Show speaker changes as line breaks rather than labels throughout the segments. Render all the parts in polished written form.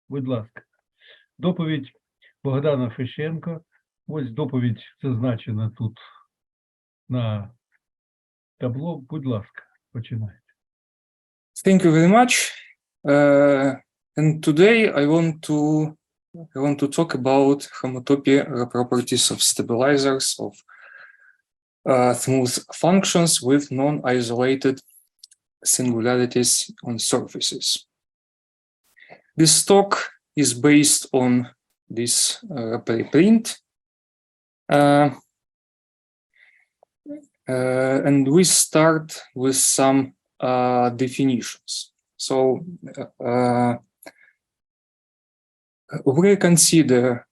Будь ласка. Доповідь Богдана Фещенко. Ось доповідь зазначена тут на табло. Будь ласка, починайте.
Thank you very much. And today I want to talk about homotopy properties of stabilizers of smooth functions with non-isolated singularities on surfaces. This talk is based on this preprint, and we start with some definitions. So we consider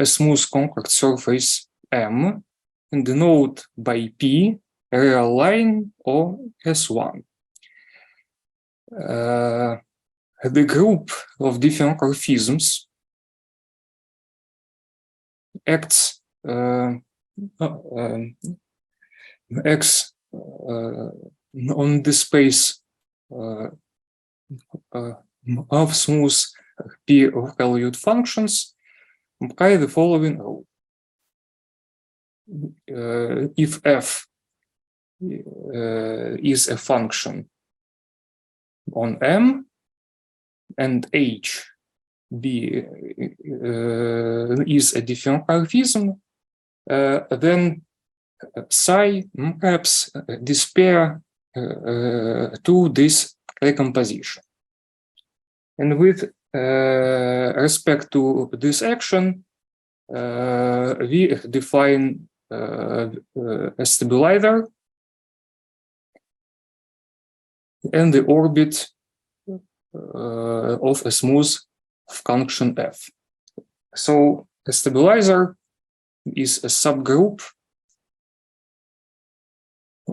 a smooth compact surface M and denote by P a real line or S1. The group of different morphisms acts on the space of smooth p-valued functions by the following rule. If f is a function on M and H is a different morphism, then psi maps this pair to this recomposition. And with respect to this action, we define a stabilizer and the orbit of a smooth function f. So a stabilizer is a subgroup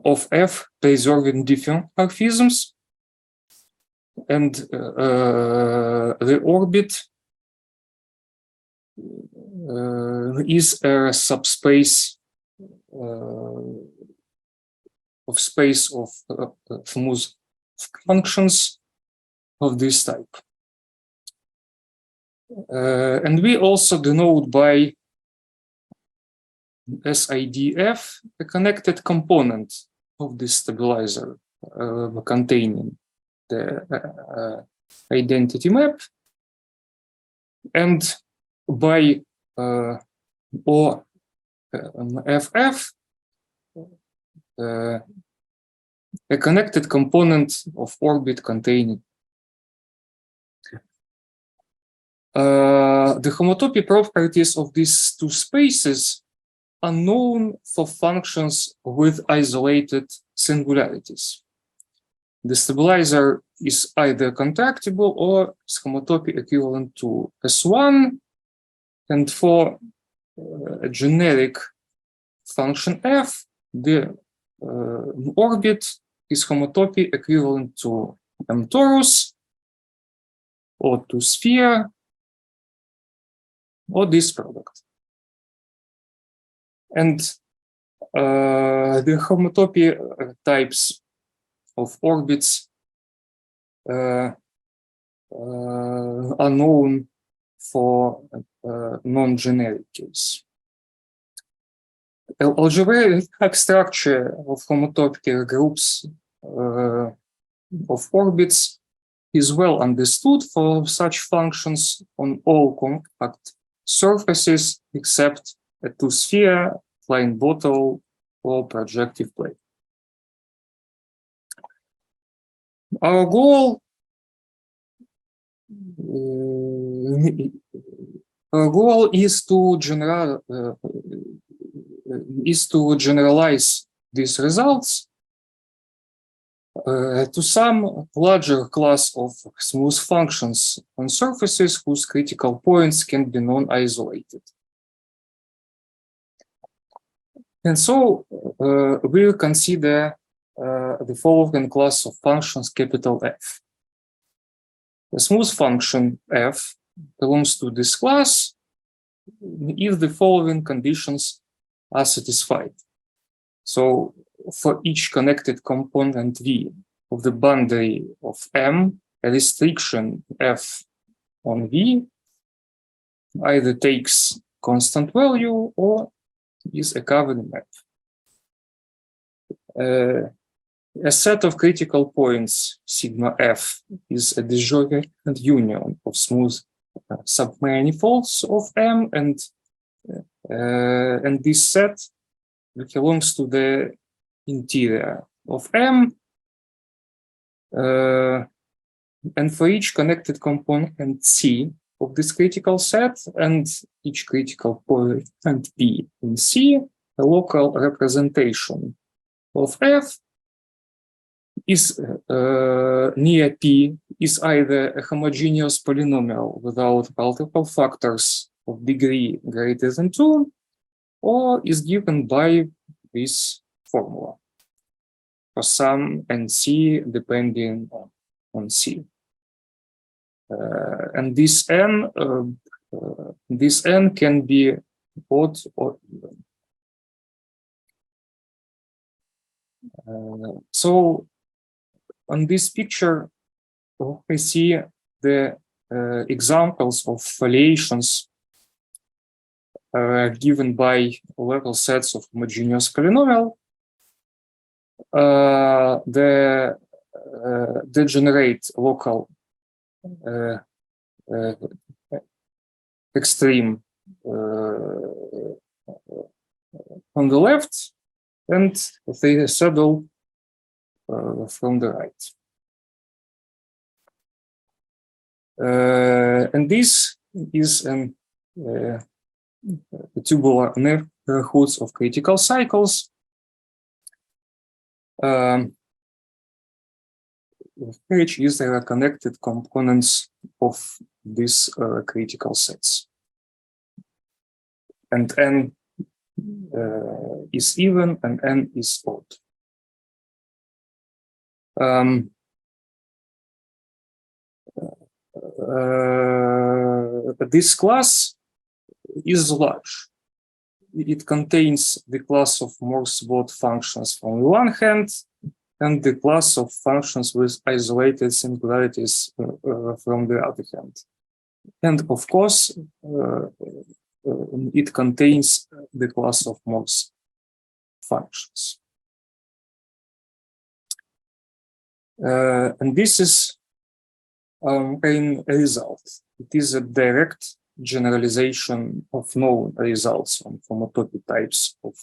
of f preserving different morphisms, and the orbit is a subspace of space of smooth functions of this type. And we also denote by SIDF a connected component of this stabilizer containing the identity map, and by OFF a connected component of orbit containing. The homotopy properties of these two spaces are known for functions with isolated singularities. The stabilizer is either contractible or is homotopy equivalent to S1, and for a generic function f, the orbit is homotopy equivalent to M torus or to sphere or this product. And the homotopy types of orbits are known for non-generic case. Algebraic structure of homotopic groups of orbits is well understood for such functions on all compact surfaces except a two-sphere, flying bottle, or projective plane. Our goal is to generalize these results to some larger class of smooth functions on surfaces whose critical points can be non-isolated. And so we'll consider the following class of functions, capital F. A smooth function f belongs to this class if the following conditions are satisfied. So for each connected component V of the boundary of M, a restriction f on V either takes constant value or is a covered map. A set of critical points, sigma f, is a disjoint union of smooth submanifolds of M, and this set belongs to the interior of M. And for each connected component C of this critical set and each critical point P in C, a local representation of F is near P is either a homogeneous polynomial without multiple factors of degree greater than 2, or is given by this formula for some and C depending on C. And this n can be odd or even. So on this picture, we see the examples of foliations given by level sets of homogeneous polynomial. They generate local extreme on the left, and they saddle from the right. And this is an tubular neighborhoods of critical cycles, which is the connected components of these critical sets. And n is even and n is odd. This class is large. It contains the class of Morse-Bot functions on the one hand, and the class of functions with isolated singularities from the other hand. And of course, it contains the class of Morse functions. And this is a result. It is a direct generalization of known results on homotopy types of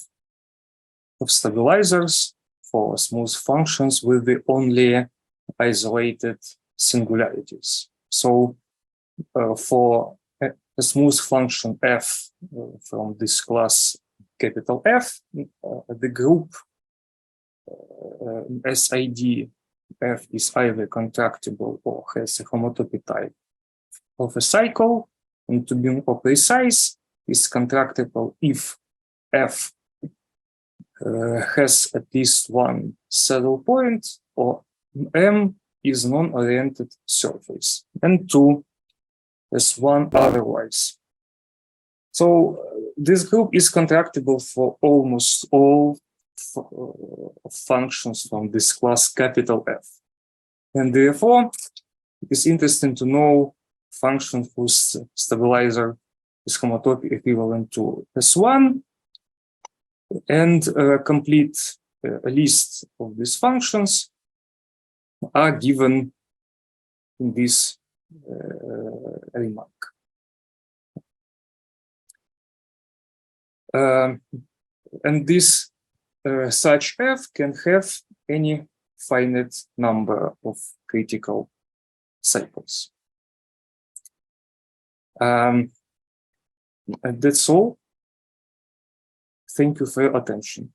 stabilizers for smooth functions with the only isolated singularities. So for a smooth function f from this class capital F, the group SID F is either contractible or has a homotopy type of a cycle, and to be more precise, is contractible if F has at least one saddle point, or M is non-oriented surface, and 2 has one otherwise. So this group is contractible for almost all functions from this class capital F. And therefore, it is interesting to know function whose stabilizer is homotopy equivalent to S1, and a complete list of these functions are given in this remark. And this such F can have any finite number of critical cycles. And that's all. Thank you for your attention.